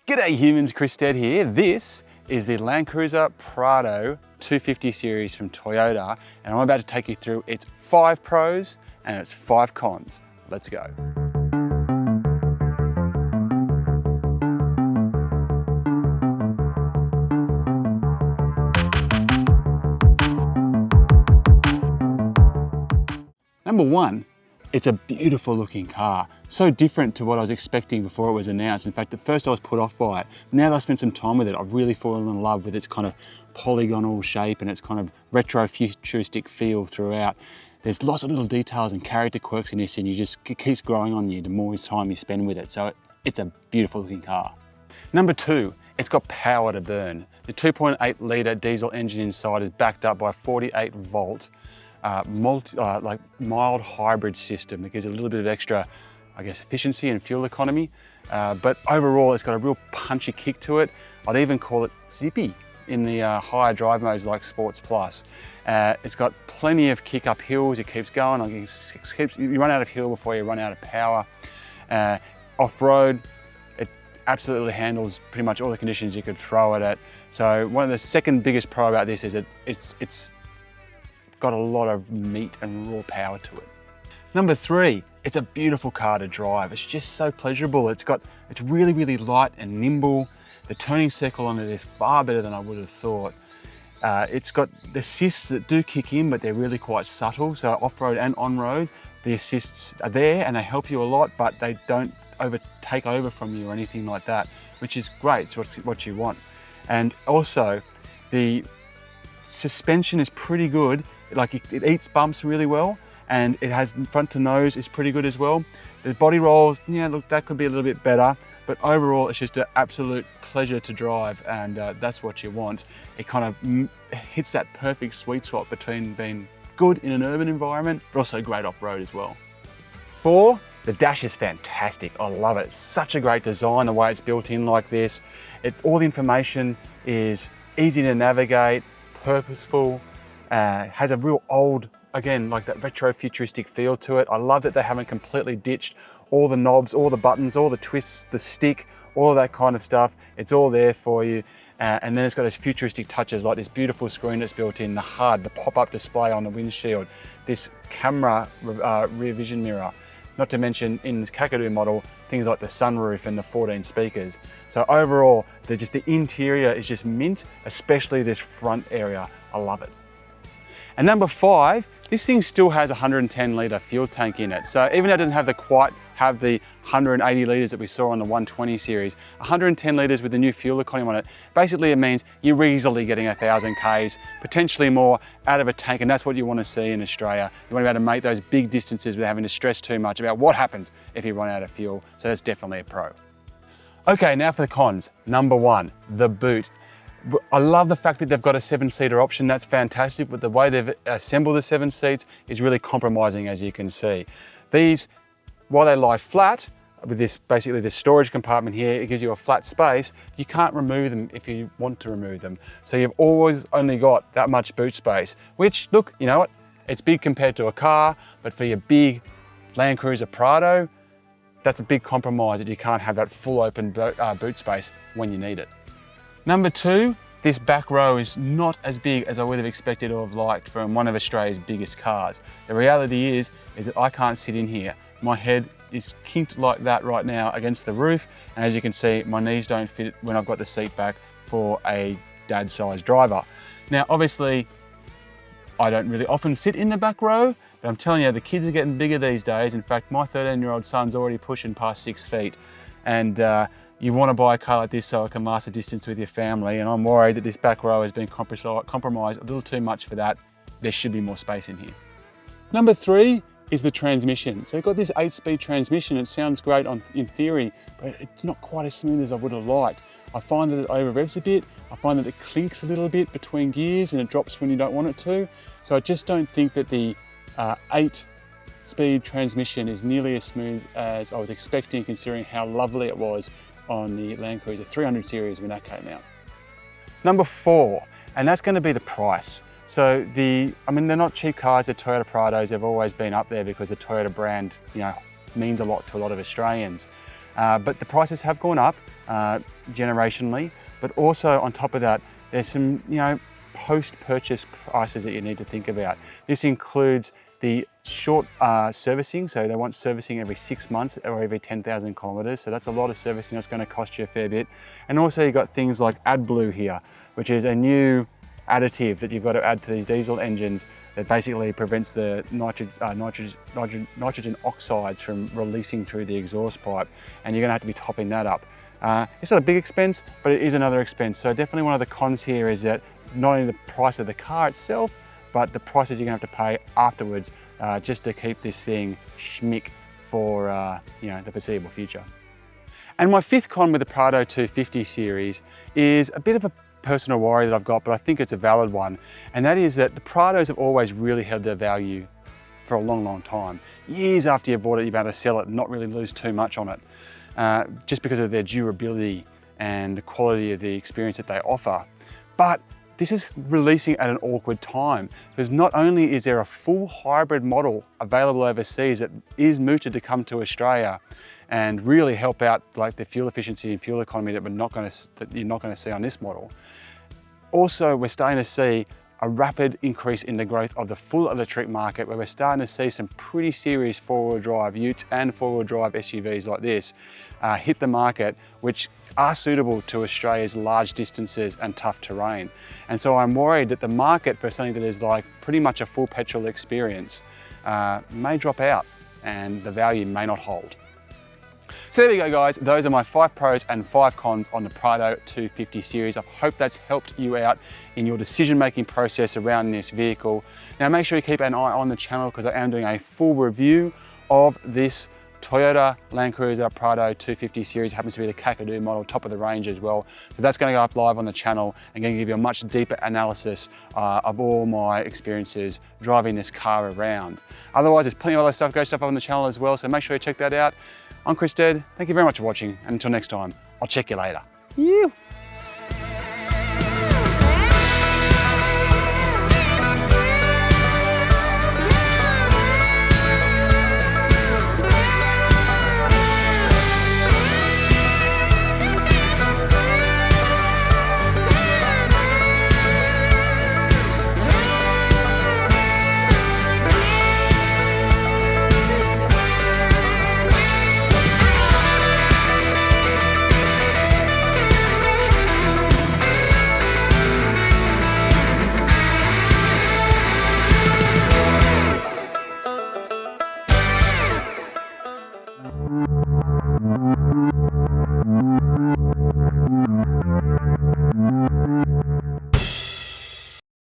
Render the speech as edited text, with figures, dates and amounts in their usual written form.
G'day humans, Chris Stead here. This is the Land Cruiser Prado 250 series from Toyota, and I'm about to take you through its 5 pros and its 5 cons. Let's go. Number 1, it's a beautiful looking car. So different to what I was expecting before it was announced. In fact, at first I was put off by it. Now that I've spent some time with it, I've really fallen in love with its kind of polygonal shape and its kind of retro futuristic feel throughout. There's lots of little details and character quirks in this, and it keeps growing on you the more time you spend with it. So it's a beautiful looking car. Number 2, it's got power to burn. The 2.8 litre diesel engine inside is backed up by a 48 volt mild hybrid system that gives a little bit of extra, I guess, efficiency and fuel economy. But overall, it's got a real punchy kick to it. I'd even call it zippy in the higher drive modes like Sports Plus. It's got plenty of kick up hills. It keeps going. You run out of hill before you run out of power. Off-road, it absolutely handles pretty much all the conditions you could throw it at. So one of the second biggest pro about this is that it's got a lot of meat and raw power to it. Number 3, it's a beautiful car to drive. It's just so pleasurable. It's really, really light and nimble. The turning circle on it is far better than I would have thought. It's got the assists that do kick in, but they're really quite subtle. So off-road and on-road, the assists are there and they help you a lot, but they don't take over from you or anything like that, which is great. It's what you want. And also, the suspension is pretty good. Like it eats bumps really well, and it has front to nose is pretty good as well. The body roll, yeah, look, that could be a little bit better, but overall it's just an absolute pleasure to drive, and that's what you want. It kind of hits that perfect sweet spot between being good in an urban environment, but also great off-road as well. 4, the dash is fantastic. I love it. It's such a great design, the way it's built in like this. All the information is easy to navigate, purposeful, has a real old, again, like that retro futuristic feel to it. I love that they haven't completely ditched all the knobs, all the buttons, all the twists, the stick, all of that kind of stuff. It's all there for you. And then it's got those futuristic touches like this beautiful screen that's built in, the HUD, the pop-up display on the windshield, this camera rear vision mirror, not to mention in this Kakadu model, things like the sunroof and the 14 speakers. So overall, the interior is just mint, especially this front area. I love it. And number 5, this thing still has a 110 litre fuel tank in it. So even though it doesn't quite have the 180 litres that we saw on the 120 series, 110 litres with the new fuel economy on it, basically it means you're easily getting 1,000 Ks, potentially more out of a tank, and that's what you want to see in Australia. You want to be able to make those big distances without having to stress too much about what happens if you run out of fuel. So that's definitely a pro. Okay, now for the cons. Number 1, the boot. I love the fact that they've got a 7-seater option. That's fantastic, but the way they've assembled the 7 seats is really compromising, as you can see. These, while they lie flat, with basically this storage compartment here, it gives you a flat space. You can't remove them if you want to remove them. So you've always only got that much boot space, which, look, you know what? It's big compared to a car, but for your big Land Cruiser Prado, that's a big compromise that you can't have that full open boot space when you need it. Number 2, this back row is not as big as I would have expected or have liked from one of Australia's biggest cars. The reality is that I can't sit in here. My head is kinked like that right now against the roof, and as you can see, my knees don't fit when I've got the seat back for a dad-sized driver. Now, obviously, I don't really often sit in the back row, but I'm telling you, the kids are getting bigger these days. In fact, my 13-year-old son's already pushing past 6 feet, and you want to buy a car like this so it can last a distance with your family, and I'm worried that this back row has been compromised a little too much for that. There should be more space in here. Number 3 is the transmission. So you've got this 8-speed transmission. It sounds great in theory, but it's not quite as smooth as I would have liked. I find that it over revs a bit. I find that it clinks a little bit between gears and it drops when you don't want it to. So I just don't think that the 8-speed transmission is nearly as smooth as I was expecting, considering how lovely it was on the Land Cruiser 300 series when that came out. Number 4, and that's going to be the price. So they're not cheap cars, they're Toyota Prados. They've always been up there because the Toyota brand, means a lot to a lot of Australians. but the prices have gone up generationally, but also on top of that, there's some, post-purchase prices that you need to think about. This includes the short servicing, so they want servicing every 6 months or every 10,000 kilometers. So that's a lot of servicing. That's going to cost you a fair bit. And also you've got things like AdBlue here, which is a new additive that you've got to add to these diesel engines that basically prevents the nitrogen oxides from releasing through the exhaust pipe, and you're going to have to be topping that up. It's not a big expense, but it is another expense. So definitely one of the cons here is that not only the price of the car itself, but the prices you're going to have to pay afterwards just to keep this thing schmick for the foreseeable future. And my fifth con with the Prado 250 series is a bit of a personal worry that I've got, but I think it's a valid one. And that is that the Prados have always really held their value for a long, long time. Years after you bought it, you've been able to sell it and not really lose too much on it, just because of their durability and the quality of the experience that they offer. But this is releasing at an awkward time, because not only is there a full hybrid model available overseas that is mooted to come to Australia and really help out like the fuel efficiency and fuel economy that you're not going to see on this model. Also, we're starting to see a rapid increase in the growth of the full electric market, where we're starting to see some pretty serious four-wheel drive utes and four-wheel drive SUVs like this hit the market, which are suitable to Australia's large distances and tough terrain. And so I'm worried that the market for something that is like pretty much a full petrol experience may drop out and the value may not hold. So there we go, guys. Those are my 5 pros and 5 cons on the Prado 250 series. I hope that's helped you out in your decision-making process around this vehicle. Now make sure you keep an eye on the channel, because I am doing a full review of this Toyota Land Cruiser Prado 250 series. It happens to be the Kakadu model, top of the range as well. So that's going to go up live on the channel and going to give you a much deeper analysis of all my experiences driving this car around. Otherwise, there's plenty of other stuff, great stuff up on the channel as well, so make sure you check that out. I'm Chris Stead. Thank you very much for watching, and until next time, I'll check you later.